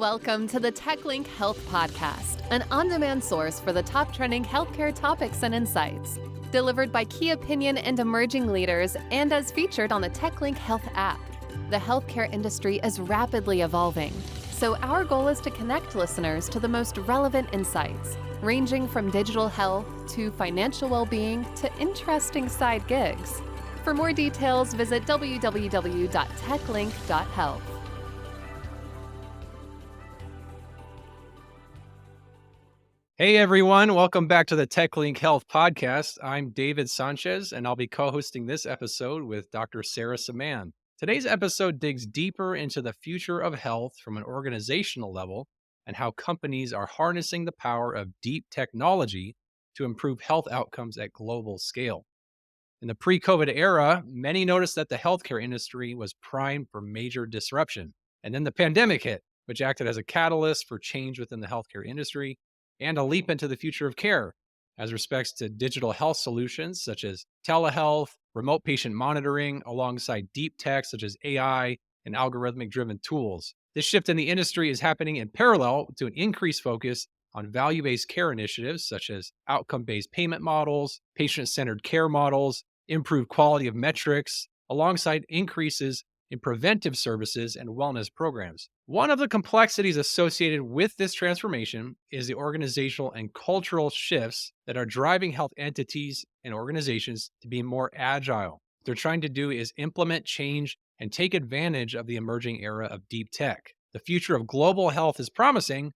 Welcome to the TechLink Health Podcast, an on-demand source for the top trending healthcare topics and insights. Delivered by key opinion and emerging leaders and as featured on the TechLink Health app. The healthcare industry is rapidly evolving, so our goal is to connect listeners to the most relevant insights, ranging from digital health to financial well-being to interesting side gigs. For more details, visit www.techlink.health. Hey everyone, welcome back to the TechLink Health Podcast. I'm David Sanchez, and I'll be co-hosting this episode with Dr. Sarah Saman. Today's episode digs deeper into the future of health from an organizational level and how companies are harnessing the power of deep technology to improve health outcomes at global scale. In the pre-COVID era, many noticed that the healthcare industry was primed for major disruption. And then the pandemic hit, which acted as a catalyst for change within the healthcare industry and a leap into the future of care as respects to digital health solutions such as telehealth, remote patient monitoring, alongside deep tech such as AI and algorithmic driven tools. This shift in the industry is happening in parallel to an increased focus on value-based care initiatives such as outcome-based payment models, patient-centered care models, improved quality of metrics, alongside increases in preventive services and wellness programs. One of the complexities associated with this transformation is the organizational and cultural shifts that are driving health entities and organizations to be more agile. What they're trying to do is implement change and take advantage of the emerging era of deep tech. The future of global health is promising,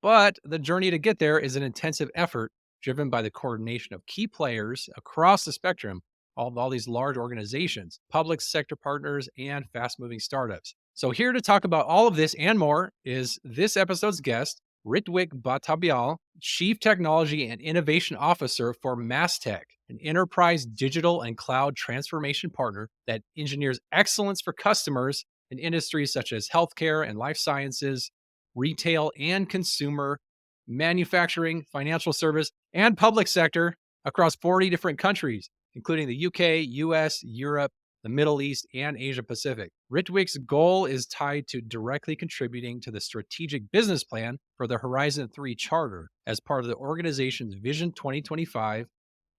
but the journey to get there is an intensive effort driven by the coordination of key players across the spectrum of all these large organizations, public sector partners, and fast-moving startups. So here to talk about all of this and more is this episode's guest, Ritwik Bhattabyal, Chief Technology and Innovation Officer for Mastech, an enterprise digital and cloud transformation partner that engineers excellence for customers in industries such as healthcare and life sciences, retail and consumer, manufacturing, financial service, and public sector across 40 different countries, including the UK, US, Europe, the Middle East, and Asia Pacific. Ritwik's goal is tied to directly contributing to the strategic business plan for the Horizon 3 Charter as part of the organization's Vision 2025,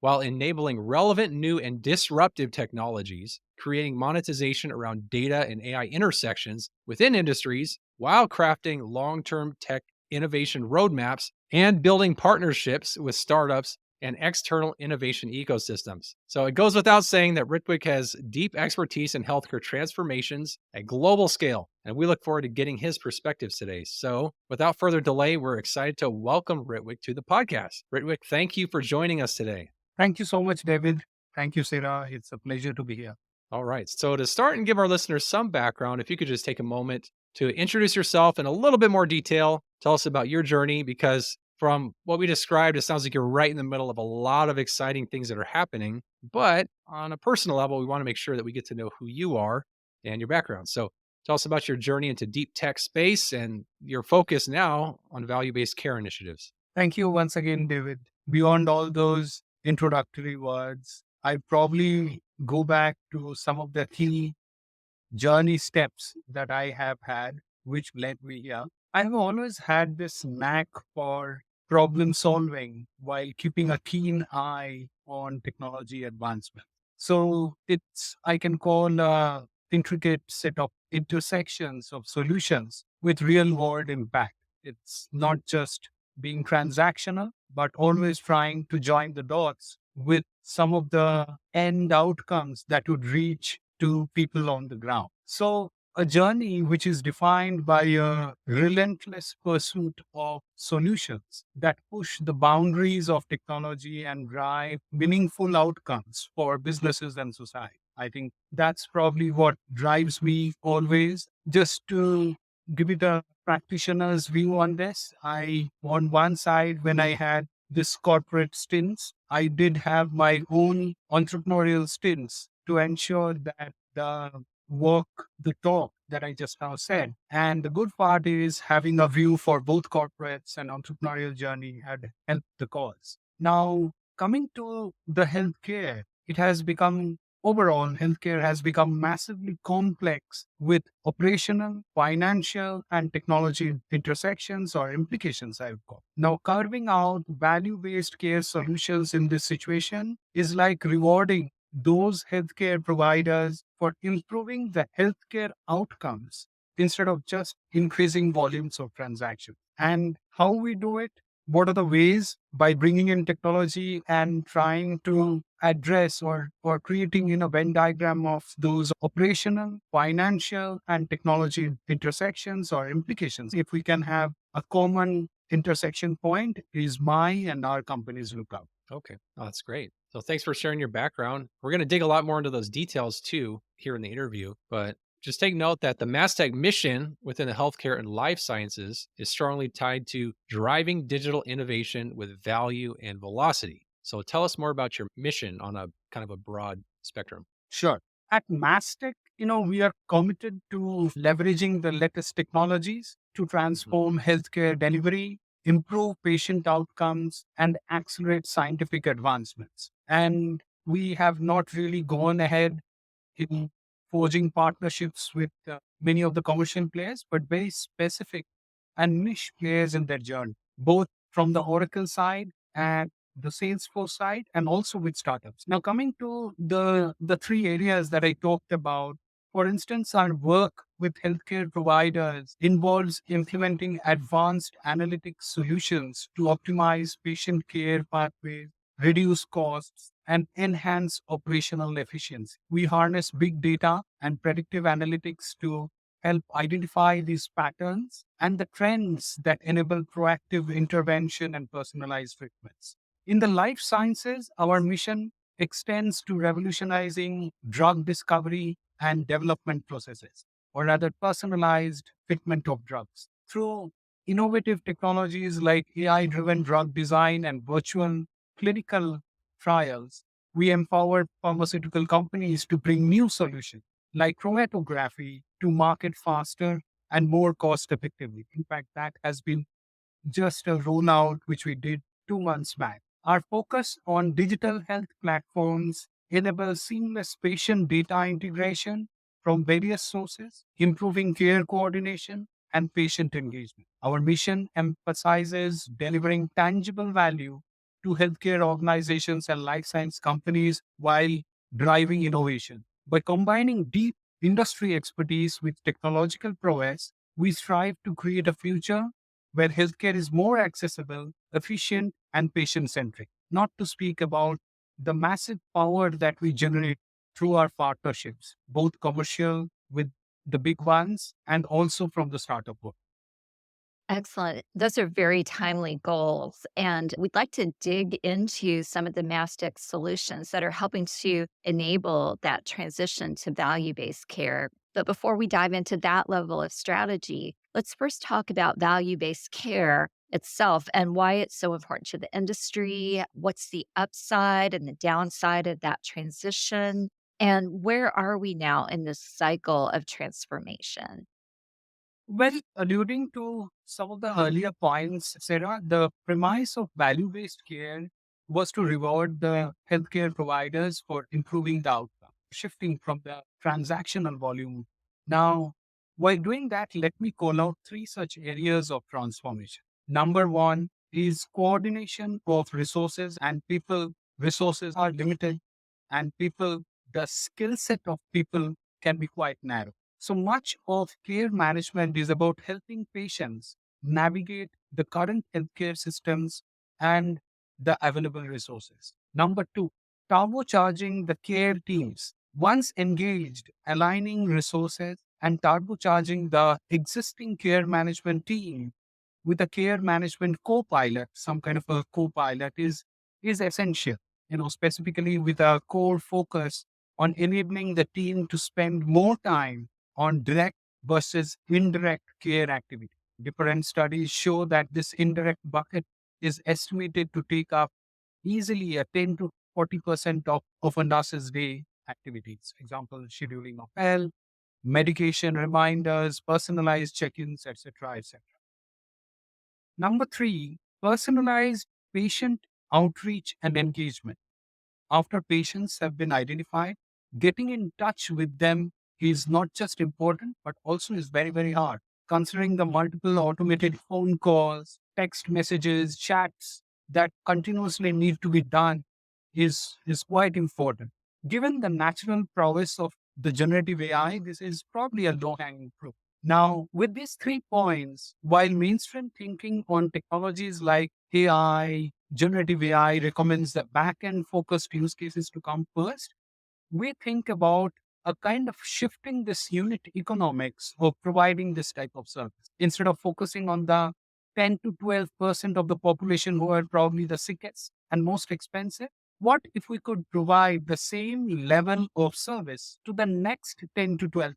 while enabling relevant new and disruptive technologies, creating monetization around data and AI intersections within industries, while crafting long-term tech innovation roadmaps and building partnerships with startups and external innovation ecosystems. So it goes without saying that Ritwik has deep expertise in healthcare transformations at global scale, and we look forward to getting his perspectives today. So without further delay, we're excited to welcome Ritwik to the podcast. Ritwik, thank you for joining us today. Thank you so much, David. Thank you, Sarah. It's a pleasure to be here. All right. So to start and give our listeners some background, if you could just take a moment to introduce yourself in a little bit more detail, tell us about your journey, because from what we described, it sounds like you're right in the middle of a lot of exciting things that are happening. But on a personal level, we want to make sure that we get to know who you are and your background. So tell us about your journey into deep tech space and your focus now on value-based care initiatives. Thank you once again, David. Beyond all those introductory words, I probably go back to some of the key journey steps that I have had, which led me here. I have always had this knack for problem solving while keeping a keen eye on technology advancement. So I can call a intricate set of intersections of solutions with real world impact. It's not just being transactional, but always trying to join the dots with some of the end outcomes that would reach to people on the ground. So a journey which is defined by a relentless pursuit of solutions that push the boundaries of technology and drive meaningful outcomes for businesses and society. I think that's probably what drives me always. Just to give it a practitioner's view on this, on one side, when I had this corporate stints, I did have my own entrepreneurial stints to ensure that the walk the talk that I just now said. And the good part is having a view for both corporates and entrepreneurial journey had helped the cause. Now, coming to the healthcare, it has become overall, healthcare has become massively complex with operational, financial, and technology intersections or implications, I would call. Now, carving out value based care solutions in this situation is like rewarding those healthcare providers for improving the healthcare outcomes instead of just increasing volumes of transactions. And how we do it? What are the ways? By bringing in technology and trying to address or creating Venn diagram of those operational, financial, and technology intersections or implications. If we can have a common intersection point, is my and our company's lookout. Okay. Oh, that's great. So thanks for sharing your background. We're going to dig a lot more into those details too here in the interview, but just take note that the MasTech mission within the healthcare and life sciences is strongly tied to driving digital innovation with value and velocity. So tell us more about your mission on a kind of a broad spectrum. Sure. At Mastech, we are committed to leveraging the latest technologies to transform healthcare delivery, improve patient outcomes, and accelerate scientific advancements. And we have not really gone ahead in forging partnerships with many of the commercial players, but very specific and niche players in their journey, both from the Oracle side and the Salesforce side, and also with startups. Now, coming to the three areas that I talked about, for instance, our work with healthcare providers involves implementing advanced analytics solutions to optimize patient care pathways, reduce costs, and enhance operational efficiency. We harness big data and predictive analytics to help identify these patterns and the trends that enable proactive intervention and personalized treatments. In the life sciences, our mission extends to revolutionizing drug discovery and development processes, or rather, personalized treatment of drugs. Through innovative technologies like AI driven drug design and virtual clinical trials, we empower pharmaceutical companies to bring new solutions like chromatography to market faster and more cost effectively. In fact, that has been just a rollout which we did 2 months back. Our focus on digital health platforms enables seamless patient data integration from various sources, improving care coordination and patient engagement. Our mission emphasizes delivering tangible value to healthcare organizations and life science companies while driving innovation. By combining deep industry expertise with technological prowess, we strive to create a future where healthcare is more accessible, efficient, and patient centric. Not to speak about the massive power that we generate through our partnerships, both commercial with the big ones and also from the startup world. Excellent. Those are very timely goals. And we'd like to dig into some of the Mastic solutions that are helping to enable that transition to value based care. But before we dive into that level of strategy, let's first talk about value based care itself and why it's so important to the industry. What's the upside and the downside of that transition? And where are we now in this cycle of transformation? Well, alluding to some of the earlier points, Sarah, the premise of value based care was to reward the healthcare providers for improving the outcome, shifting from the transactional volume. Now, while doing that, let me call out three such areas of transformation. Number one is coordination of resources and people. Resources are limited, and the skill set of people can be quite narrow. So much of care management is about helping patients navigate the current healthcare systems and the available resources. Number two, turbocharging the care teams. Once engaged, aligning resources and turbocharging the existing care management team with a care management co-pilot, some kind of a co-pilot is essential, specifically with a core focus on enabling the team to spend more time on direct versus indirect care activity. Different studies show that this indirect bucket is estimated to take up easily a 10 to 40% of a nurse's day activities. Example, scheduling of health, medication reminders, personalized check-ins, etc., etc. Number three, personalized patient outreach and engagement. After patients have been identified, getting in touch with them is not just important, but also is very, very hard. Considering the multiple automated phone calls, text messages, chats that continuously need to be done is quite important. Given the natural prowess of the generative AI, this is probably a low-hanging fruit. Now, with these 3 points, while mainstream thinking on technologies like AI, generative AI recommends the back-end focused use cases to come first, we think about a kind of shifting this unit economics of providing this type of service. Instead of focusing on the 10 to 12% of the population who are probably the sickest and most expensive, what if we could provide the same level of service to the next 10 to 12%,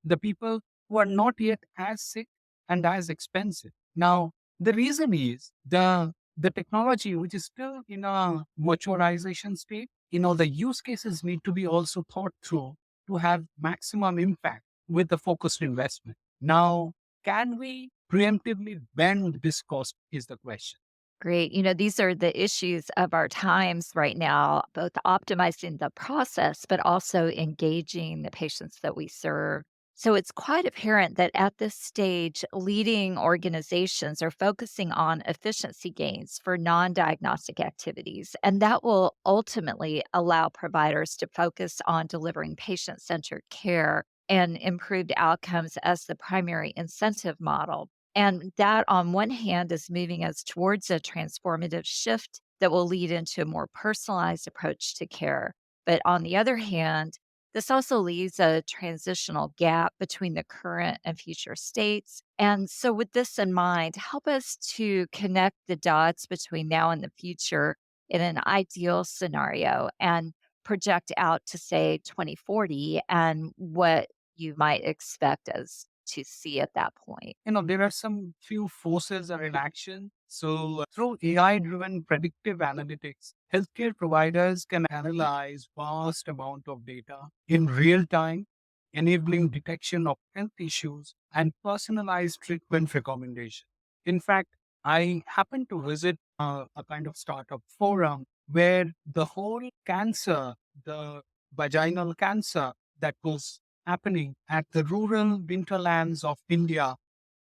the people who are not yet as sick and as expensive? Now, the reason is the technology, which is still in a maturization state, the use cases need to be also thought through to have maximum impact with the focused investment. Now, can we preemptively bend this cost is the question. Great. These are the issues of our times right now, both optimizing the process, but also engaging the patients that we serve. So it's quite apparent that at this stage, leading organizations are focusing on efficiency gains for non diagnostic activities. And that will ultimately allow providers to focus on delivering patient centered care and improved outcomes as the primary incentive model. And that, on one hand, is moving us towards a transformative shift that will lead into a more personalized approach to care. But on the other hand, this also leaves a transitional gap between the current and future states. And so, with this in mind, help us to connect the dots between now and the future in an ideal scenario and project out to, say, 2040 and what you might expect us to see at that point. There are some few forces are in action. So through AI driven predictive analytics, healthcare providers can analyze vast amount of data in real time, enabling detection of health issues and personalized treatment recommendation. In fact, I happened to visit a kind of startup forum where the whole cancer, the vaginal cancer that was happening at the rural hinterlands of India,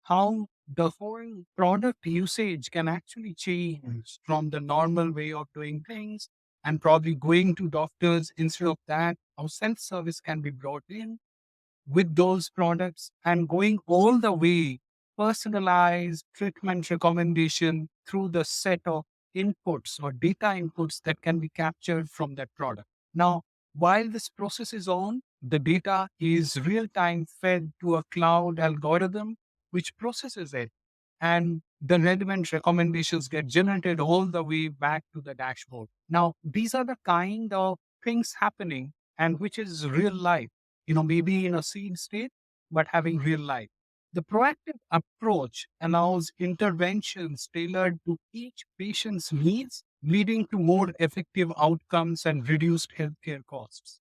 how the whole product usage can actually change from the normal way of doing things and probably going to doctors. Instead of that, how self service can be brought in with those products and going all the way personalized treatment recommendation through the set of inputs or data inputs that can be captured from that product. Now, while this process is on, the data is real time fed to a cloud algorithm which processes it, and the relevant recommendations get generated all the way back to the dashboard. Now, these are the kind of things happening and which is real life, maybe in a seed state, but having real life. The proactive approach allows interventions tailored to each patient's needs, leading to more effective outcomes and reduced healthcare costs.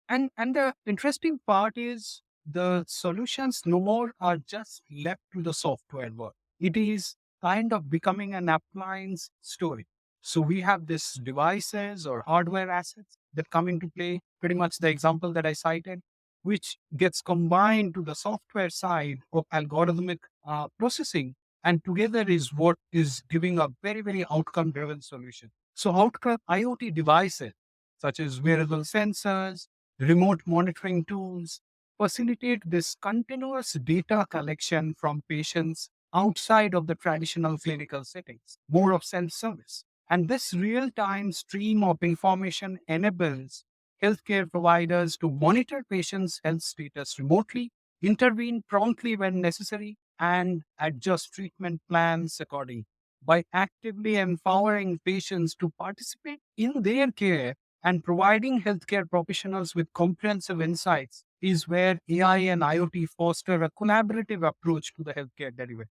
And the interesting part is the solutions no more are just left to the software world. It is kind of becoming an appliance story. So we have these devices or hardware assets that come into play, pretty much the example that I cited, which gets combined to the software side of algorithmic processing. And together is what is giving a very, very outcome driven solution. So outcome IoT devices such as wearable sensors, remote monitoring tools facilitate this continuous data collection from patients outside of the traditional clinical settings, more of self service. And this real time stream of information enables healthcare providers to monitor patients' health status remotely, intervene promptly when necessary, and adjust treatment plans accordingly. By actively empowering patients to participate in their care and providing healthcare professionals with comprehensive insights is where AI and IoT foster a collaborative approach to the healthcare delivery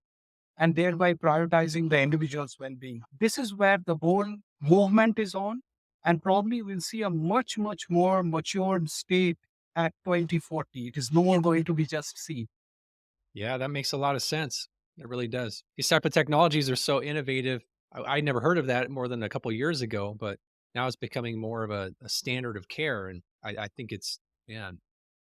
and thereby prioritizing the individual's well-being. This is where the whole movement is on, and probably we'll see a much, much more matured state at 2040. It is no more going to be just seed. Yeah, that makes a lot of sense. It really does. These type of technologies are so innovative. I never heard of that more than a couple years ago, but now it's becoming more of a standard of care. And I think it's, man,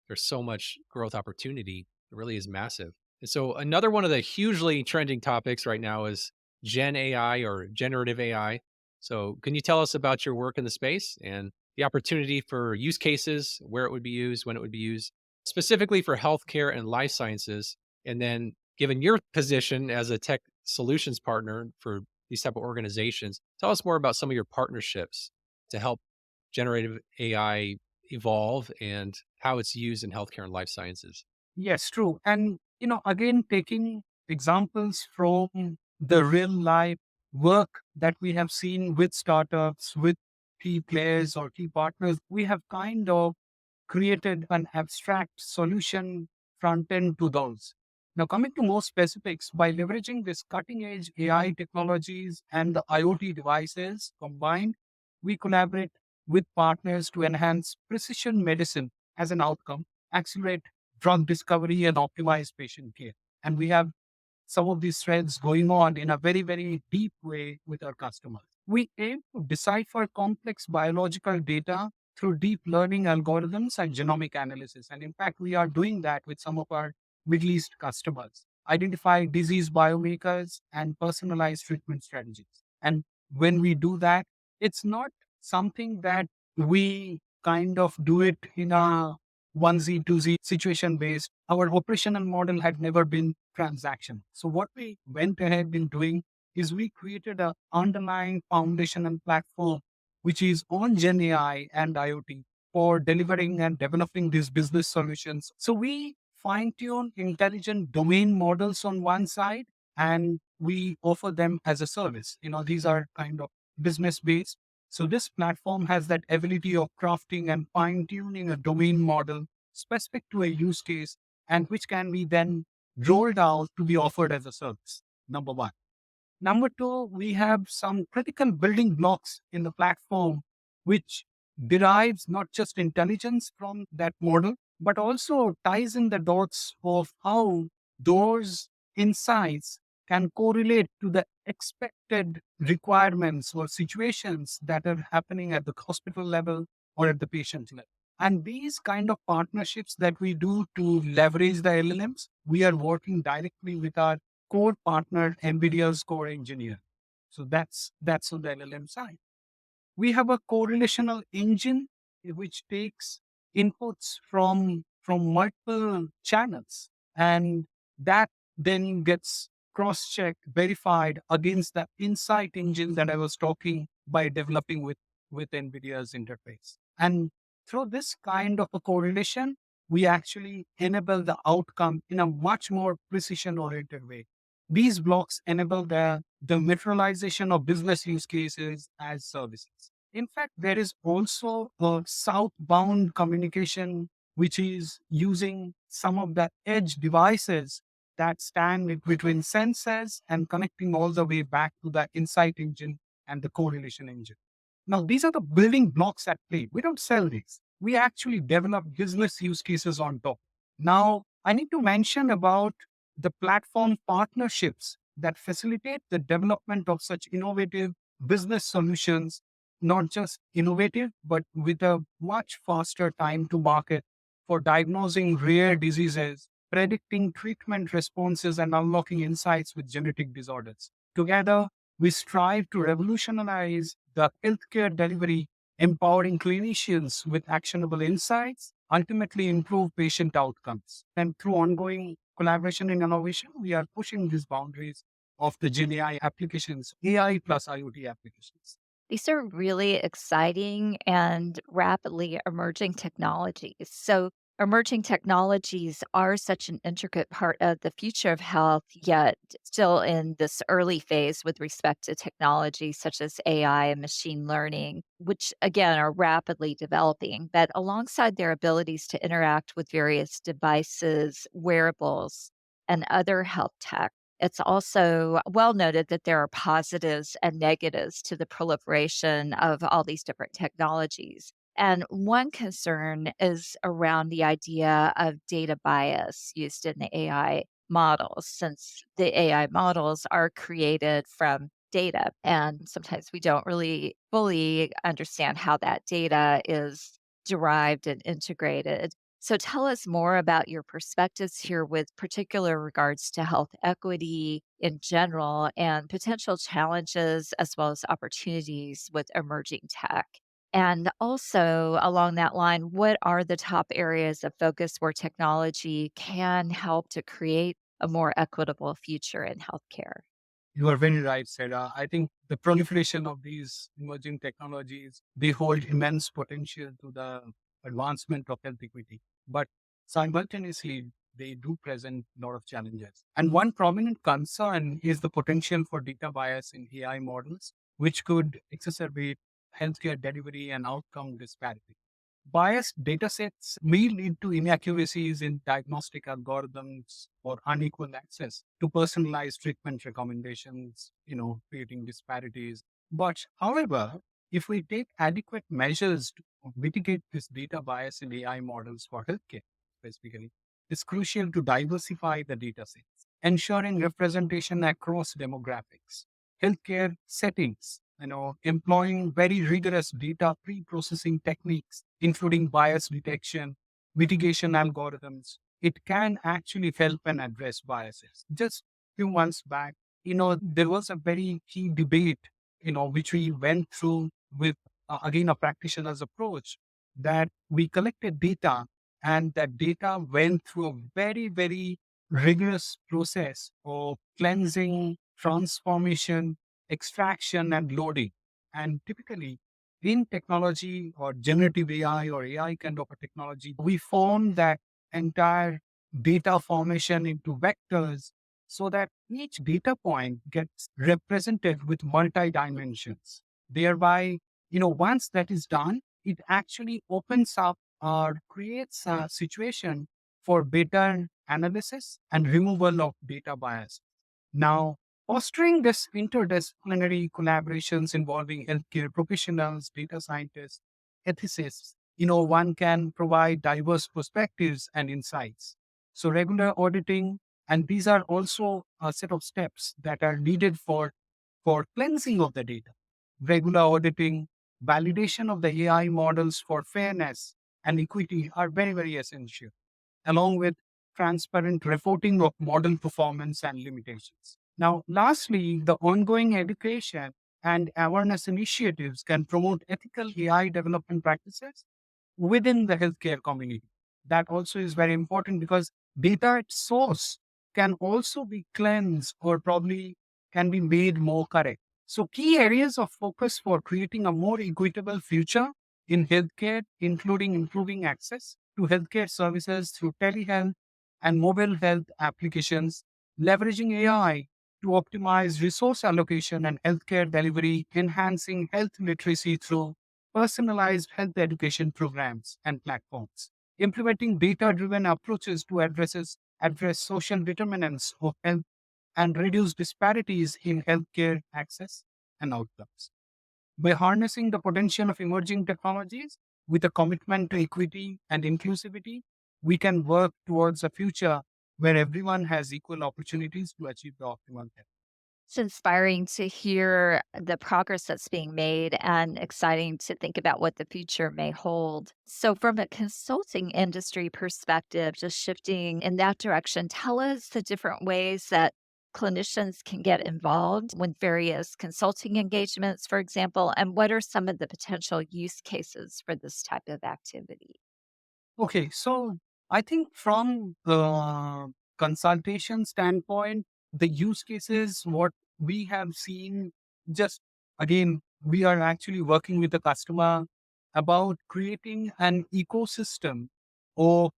there's so much growth opportunity. It really is massive. And so another one of the hugely trending topics right now is Gen AI or generative AI. So can you tell us about your work in the space and the opportunity for use cases, where it would be used, when it would be used, specifically for healthcare and life sciences? And then given your position as a tech solutions partner for these type of organizations, tell us more about some of your partnerships to help generative AI evolve and how it's used in healthcare and life sciences. Yes, true. And, again, taking examples from the real life work that we have seen with startups, with key players or key partners, we have kind of created an abstract solution front end to those. Now, coming to more specifics, by leveraging this cutting edge AI technologies and the IoT devices combined, we collaborate with partners to enhance precision medicine as an outcome, accelerate drug discovery, and optimize patient care. And we have some of these threads going on in a very, very deep way with our customers. We aim to decipher complex biological data through deep learning algorithms and genomic analysis. And in fact, we are doing that with some of our Middle East customers, identify disease biomarkers and personalized treatment strategies. And when we do that, it's not something that we kind of do it in a onesie, twosie situation based. Our operational model had never been transaction. So what we went ahead in doing is we created an underlying foundational platform, which is on Gen AI and IoT for delivering and developing these business solutions. So we fine tune intelligent domain models on one side and we offer them as a service. These are kind of business based. So this platform has that ability of crafting and fine tuning a domain model specific to a use case and which can be then rolled out to be offered as a service. Number one. Number two, we have some critical building blocks in the platform, which derives not just intelligence from that model, but also ties in the dots of how those insights can correlate to the expected requirements or situations that are happening at the hospital level or at the patient level. And these kind of partnerships that we do to leverage the LLMs, we are working directly with our core partner, NVIDIA's core engineer. So that's on the LLM side. We have a correlational engine which takes inputs from multiple channels, and that then gets cross-checked, verified against the insight engine that I was talking by developing with NVIDIA's interface. And through this kind of a correlation, we actually enable the outcome in a much more precision-oriented way. These blocks enable the materialization of business use cases as services. In fact, there is also a southbound communication, which is using some of the edge devices that stand between sensors and connecting all the way back to the insight engine and the correlation engine. Now, these are the building blocks at play. We don't sell these. We actually develop business use cases on top. Now, I need to mention about the platform partnerships that facilitate the development of such innovative business solutions, not just innovative, but with a much faster time to market for diagnosing rare diseases, predicting treatment responses, and unlocking insights with genetic disorders. Together, we strive to revolutionize the healthcare delivery, empowering clinicians with actionable insights, ultimately improve patient outcomes. And through ongoing collaboration and innovation, we are pushing these boundaries of the Gen AI applications, AI plus IoT applications. These are really exciting and rapidly emerging technologies. So, emerging technologies are such an intricate part of the future of health, yet still in this early phase with respect to technology such as AI and machine learning, which again are rapidly developing. But alongside their abilities to interact with various devices, wearables, and other health tech, it's also well noted that there are positives and negatives to the proliferation of all these different technologies. And one concern is around the idea of data bias used in the AI models, since the AI models are created from data. And sometimes we don't really fully understand how that data is derived and integrated. So tell us more about your perspectives here with particular regards to health equity in general and potential challenges as well as opportunities with emerging tech. And also, along that line, what are the top areas of focus where technology can help to create a more equitable future in healthcare? You are very right, Sarah. I think the proliferation of these emerging technologies, they hold immense potential to the advancement of health equity. But simultaneously, they do present a lot of challenges. And one prominent concern is the potential for data bias in AI models, which could exacerbate healthcare delivery and outcome disparity. Biased datasets may lead to inaccuracies in diagnostic algorithms or unequal access to personalized treatment recommendations, creating disparities. But however, if we take adequate measures to mitigate this data bias in AI models for healthcare, specifically, it's crucial to diversify the datasets, ensuring representation across demographics, healthcare settings, employing very rigorous data pre-processing techniques, including bias detection, mitigation algorithms. It can actually help and address biases. Just few months back, there was a very key debate, which we went through with, again, a practitioner's approach that we collected data and that data went through a very, very rigorous process of cleansing, transformation, extraction, and loading. And typically, in technology or generative AI or AI kind of a technology, we form that entire data formation into vectors so that each data point gets represented with multi dimensions. Thereby, once that is done, it actually opens up or creates a situation for better analysis and removal of data bias. Now, fostering this interdisciplinary collaborations involving healthcare professionals, data scientists, ethicists, one can provide diverse perspectives and insights. So regular auditing, and these are also a set of steps that are needed for cleansing of the data. Regular auditing, validation of the AI models for fairness and equity are very, very essential, along with transparent reporting of model performance and limitations. Now, lastly, the ongoing education and awareness initiatives can promote ethical AI development practices within the healthcare community. That also is very important because data at source can also be cleansed or probably can be made more correct. So, key areas of focus for creating a more equitable future in healthcare, including improving access to healthcare services through telehealth and mobile health applications, leveraging AI to optimize resource allocation and healthcare delivery, enhancing health literacy through personalized health education programs and platforms, implementing data-driven approaches to address social determinants of health and reduce disparities in healthcare access and outcomes. By harnessing the potential of emerging technologies with a commitment to equity and inclusivity, we can work towards a future where everyone has equal opportunities to achieve the optimal health. It's inspiring to hear the progress that's being made and exciting to think about what the future may hold. So, from a consulting industry perspective, just shifting in that direction, tell us the different ways that clinicians can get involved with various consulting engagements, for example, and what are some of the potential use cases for this type of activity? Okay, so I think from the consultation standpoint, the use cases, what we have seen, just again, we are actually working with the customer about creating an ecosystem of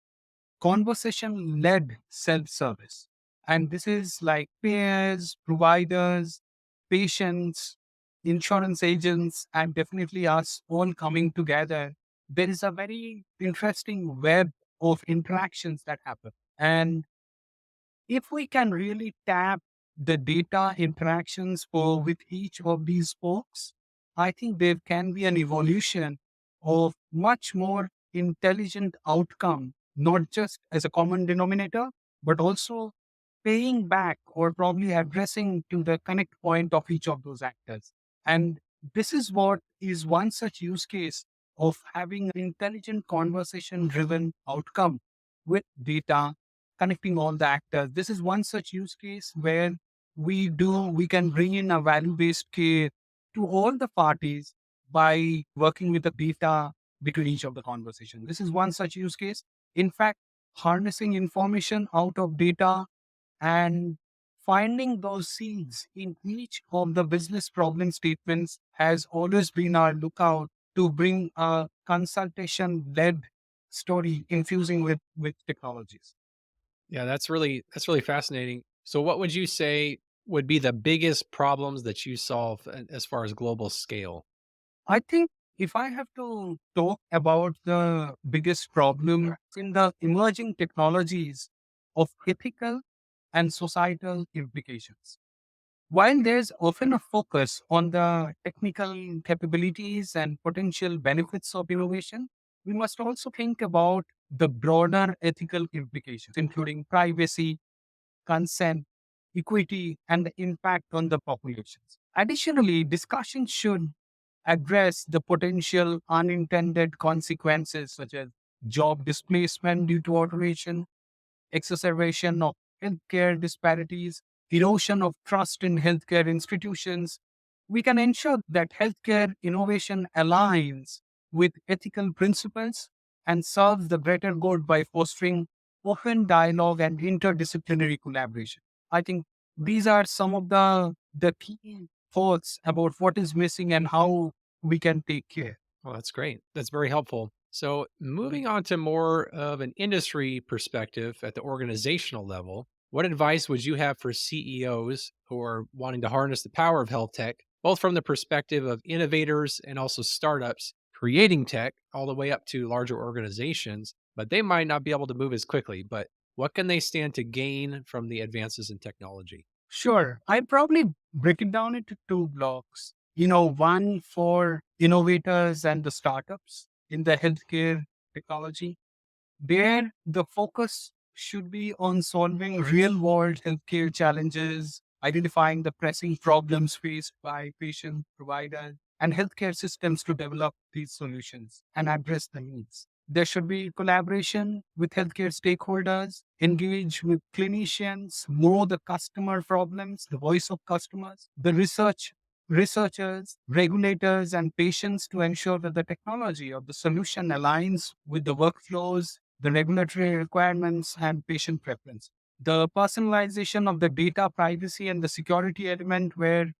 conversation led self service. And this is like payers, providers, patients, insurance agents, and definitely us all coming together. There is a very interesting web of interactions that happen. And if we can really tap the data interactions for with each of these folks, I think there can be an evolution of much more intelligent outcome, not just as a common denominator, but also paying back or probably addressing to the connect point of each of those actors. And this is what is one such use case of having an intelligent conversation driven outcome with data, connecting all the actors. This is one such use case where we can bring in a value based care to all the parties by working with the data between each of the conversations. This is one such use case. In fact, harnessing information out of data and finding those seeds in each of the business problem statements has always been our lookout to bring a consultation led story infusing with technologies. Yeah, that's really fascinating. So what would you say would be the biggest problems that you solve as far as global scale? I think if I have to talk about the biggest problem in the emerging technologies of ethical and societal implications. While there's often a focus on the technical capabilities and potential benefits of innovation, we must also think about the broader ethical implications, including privacy, consent, equity, and the impact on the populations. Additionally, discussion should address the potential unintended consequences such as job displacement due to automation, exacerbation of healthcare disparities, erosion of trust in healthcare institutions. We can ensure that healthcare innovation aligns with ethical principles and serves the greater good by fostering open dialogue and interdisciplinary collaboration. I think these are some of the key thoughts about what is missing and how we can take care. Well, that's great. That's very helpful. So, moving on to more of an industry perspective at the organizational level, what advice would you have for CEOs who are wanting to harness the power of health tech, both from the perspective of innovators and also startups creating tech, all the way up to larger organizations, but they might not be able to move as quickly? But what can they stand to gain from the advances in technology? Sure. I probably break it down into two blocks. One for innovators and the startups in the healthcare technology. There, the focus should be on solving real world healthcare challenges, identifying the pressing problems faced by patients, providers, and healthcare systems to develop these solutions and address the needs. There should be collaboration with healthcare stakeholders, engage with clinicians, know the customer problems, the voice of customers, the researchers, regulators, and patients to ensure that the technology or the solution aligns with the workflows, the regulatory requirements, and patient preference. The personalization of the data privacy and the security element where,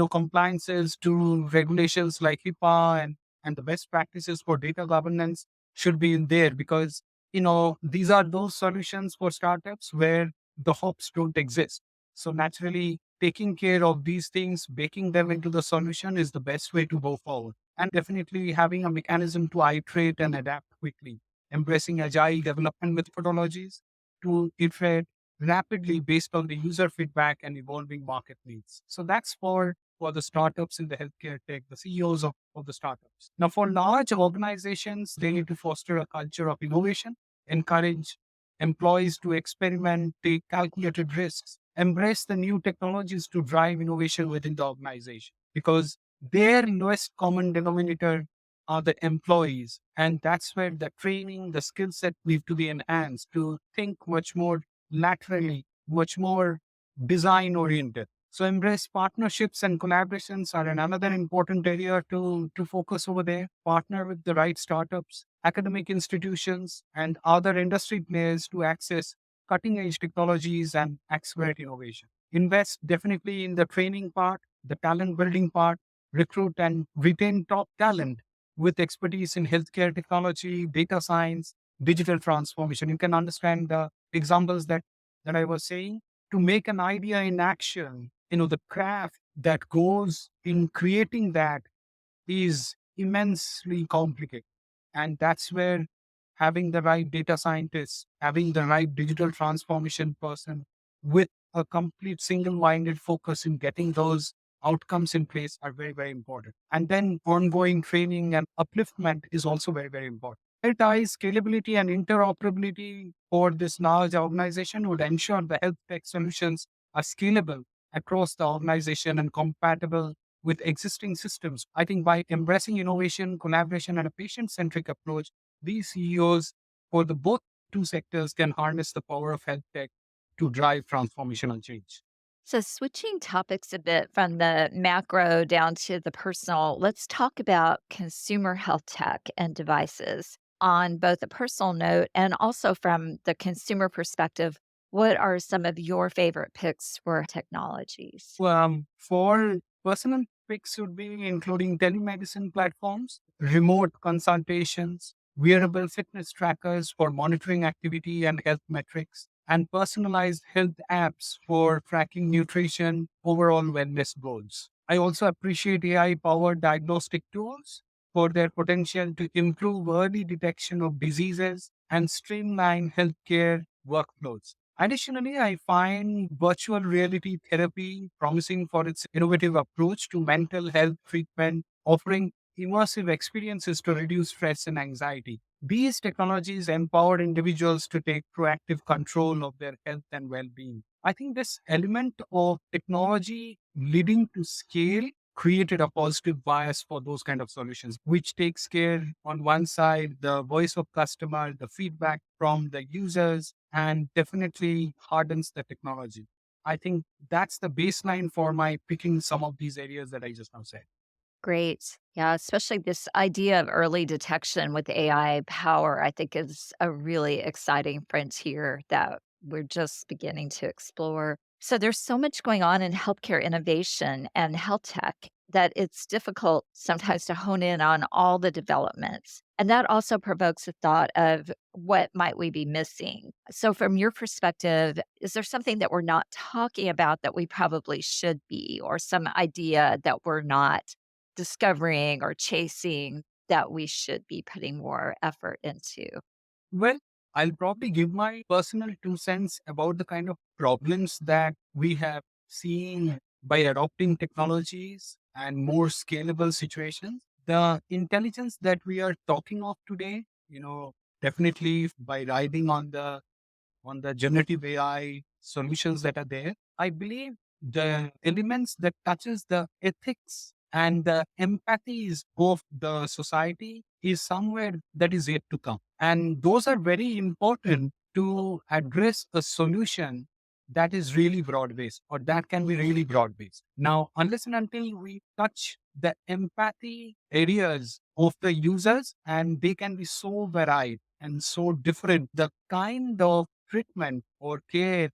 compliances to regulations like HIPAA and the best practices for data governance should be in there because, these are those solutions for startups where the hops don't exist. So naturally, taking care of these things, baking them into the solution is the best way to go forward. And definitely having a mechanism to iterate and adapt quickly, embracing agile development methodologies to iterate rapidly based on the user feedback and evolving market needs. So that's for the startups in the healthcare tech, the CEOs of the startups. Now, for large organizations, they need to foster a culture of innovation, encourage employees to experiment, take calculated risks, embrace the new technologies to drive innovation within the organization because their lowest common denominator are the employees. And that's where the training, the skill set need to be enhanced to think much more laterally, much more design oriented. So embrace partnerships and collaborations are another important area to focus over there. Partner with the right startups, academic institutions, and other industry players to access cutting edge technologies and accelerate innovation. Invest definitely in the training part, the talent building part, recruit and retain top talent with expertise in healthcare technology, data science, digital transformation. You can understand the examples that I was saying to make an idea in action. The craft that goes in creating that is immensely complicated. And that's where having the right data scientist, having the right digital transformation person with a complete single minded focus in getting those outcomes in place are very, very important. And then ongoing training and upliftment is also very, very important. Ties scalability and interoperability for this large organization would ensure the health tech solutions are scalable across the organization and compatible with existing systems. I think by embracing innovation, collaboration, and a patient-centric approach, these CEOs for the both two sectors can harness the power of health tech to drive transformational change. So, switching topics a bit from the macro down to the personal, let's talk about consumer health tech and devices on both a personal note and also from the consumer perspective. What are some of your favorite picks for technologies? For personal picks would be including telemedicine platforms, remote consultations, wearable fitness trackers for monitoring activity and health metrics, and personalized health apps for tracking nutrition, overall wellness goals. I also appreciate AI powered diagnostic tools for their potential to improve early detection of diseases and streamline healthcare workflows. Additionally, I find virtual reality therapy promising for its innovative approach to mental health treatment, offering immersive experiences to reduce stress and anxiety. These technologies empower individuals to take proactive control of their health and well being. I think this element of technology leading to scale created a positive bias for those kind of solutions, which takes care on one side, the voice of customer, the feedback from the users, and definitely hardens the technology. I think that's the baseline for my picking some of these areas that I just now said. Great. Yeah, especially this idea of early detection with AI power, I think is a really exciting frontier that we're just beginning to explore. So there's so much going on in healthcare innovation and health tech that it's difficult sometimes to hone in on all the developments. And that also provokes a thought of what might we be missing? So from your perspective, is there something that we're not talking about that we probably should be, or some idea that we're not discovering or chasing that we should be putting more effort into? Well, I'll probably give my personal 2 cents about the kind of problems that we have seen by adopting technologies and more scalable situations. The intelligence that we are talking of today, definitely by riding on the generative AI solutions that are there. I believe the elements that touches the ethics and the empathies of the society is somewhere that is yet to come. And those are very important to address a solution that is really broad based or that can be really broad based. Now, unless and until we touch the empathy areas of the users, and they can be so varied and so different, the kind of treatment or care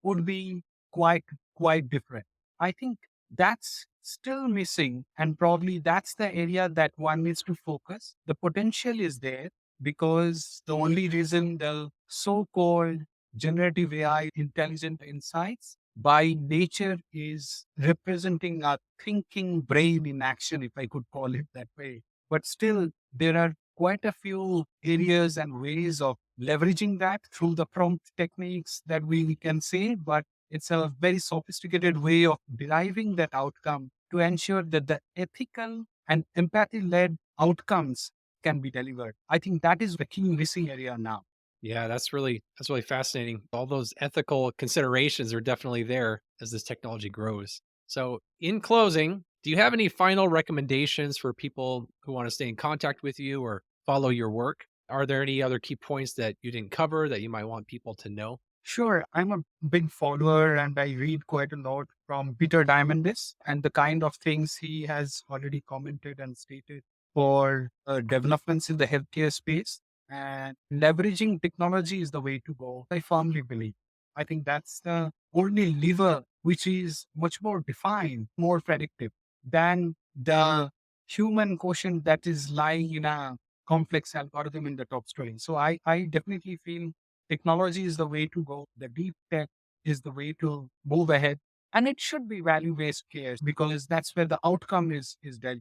would be quite quite different. I think that's still missing, and probably that's the area that one needs to focus. The potential is there because the only reason the so-called generative AI intelligent insights by nature is representing a thinking brain in action, if I could call it that way. But still, there are quite a few areas and ways of leveraging that through the prompt techniques that we can say, but it's a very sophisticated way of deriving that outcome to ensure that the ethical and empathy led outcomes can be delivered. I think that is the key missing area now. Yeah, that's really fascinating. All those ethical considerations are definitely there as this technology grows. So, in closing, do you have any final recommendations for people who want to stay in contact with you or follow your work? Are there any other key points that you didn't cover that you might want people to know? Sure, I'm a big follower and I read quite a lot from Peter Diamandis and the kind of things he has already commented and stated for developments in the healthcare space. And leveraging technology is the way to go. I firmly believe. I think that's the only lever which is much more defined, more predictive than the human quotient that is lying in a complex algorithm in the top story. So I definitely feel technology is the way to go. The deep tech is the way to move ahead. And it should be value-based care because that's where the outcome is dealt.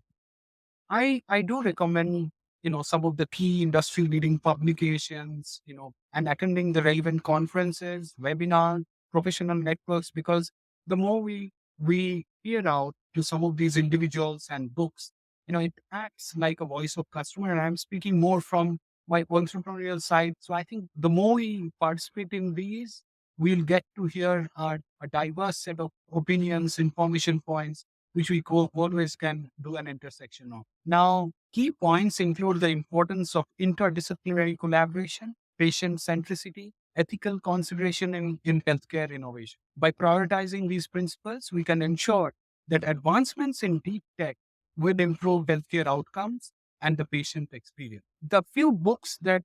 I do recommend, some of the key industry leading publications, and attending the relevant conferences, webinars, professional networks, because the more we hear out to some of these individuals and books, it acts like a voice of customer. And I'm speaking more from my entrepreneurial side. So I think the more we participate in these, we'll get to hear a diverse set of opinions, information points, which we always can do an intersection of. Now, key points include the importance of interdisciplinary collaboration, patient centricity, ethical consideration in healthcare innovation. By prioritizing these principles, we can ensure that advancements in deep tech will improve healthcare outcomes and the patient experience. The few books that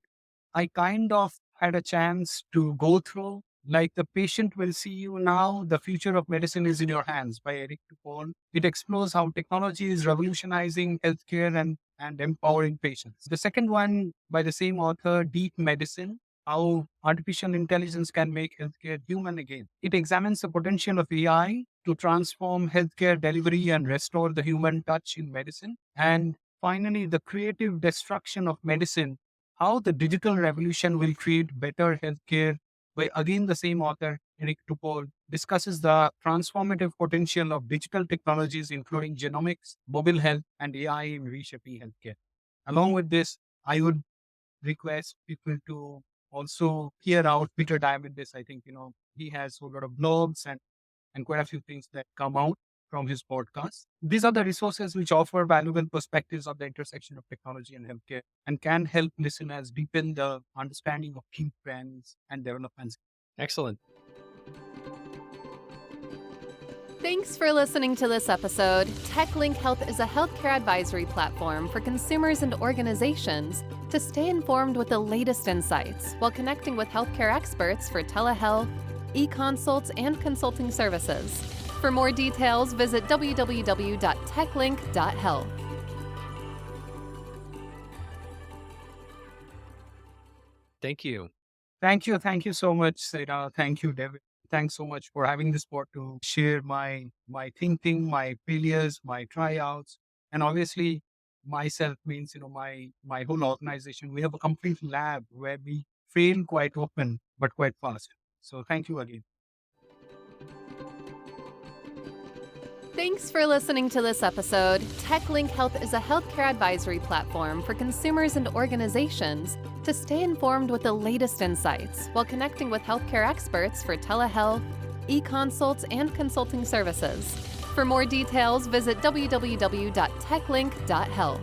I kind of had a chance to go through, like The Patient Will See You Now, The Future of Medicine is in Your Hands by Eric Tupol. It explores how technology is revolutionizing healthcare and empowering patients. The second one by the same author, Deep Medicine, How Artificial Intelligence Can Make Healthcare Human Again. It examines the potential of AI to transform healthcare delivery and restore the human touch in medicine. And finally, The Creative Destruction of Medicine, How the Digital Revolution Will Create Better Healthcare, by again the same author, Eric Tupol, discusses the transformative potential of digital technologies, including genomics, mobile health, and AI in reshaping healthcare. Along with this, I would request people to also hear out Peter Diamandis. I think, he has a lot of blogs and quite a few things that come out from his podcast. These are the resources which offer valuable perspectives of the intersection of technology and healthcare and can help listeners deepen the understanding of key trends and developments. Excellent. Thanks for listening to this episode. TechLink Health is a healthcare advisory platform for consumers and organizations to stay informed with the latest insights while connecting with healthcare experts for telehealth, e-consults, and consulting services. For more details, visit www.techlink.health. Thank you. Thank you. Thank you so much, Sarah. Thank you, David. Thanks so much for having this spot to share my thinking, my failures, my tryouts, and obviously myself means, my whole organization. We have a complete lab where we fail quite often, but quite fast. So thank you again. Thanks for listening to this episode. TechLink Health is a healthcare advisory platform for consumers and organizations to stay informed with the latest insights while connecting with healthcare experts for telehealth, e-consults, and consulting services. For more details, visit www.techlink.health.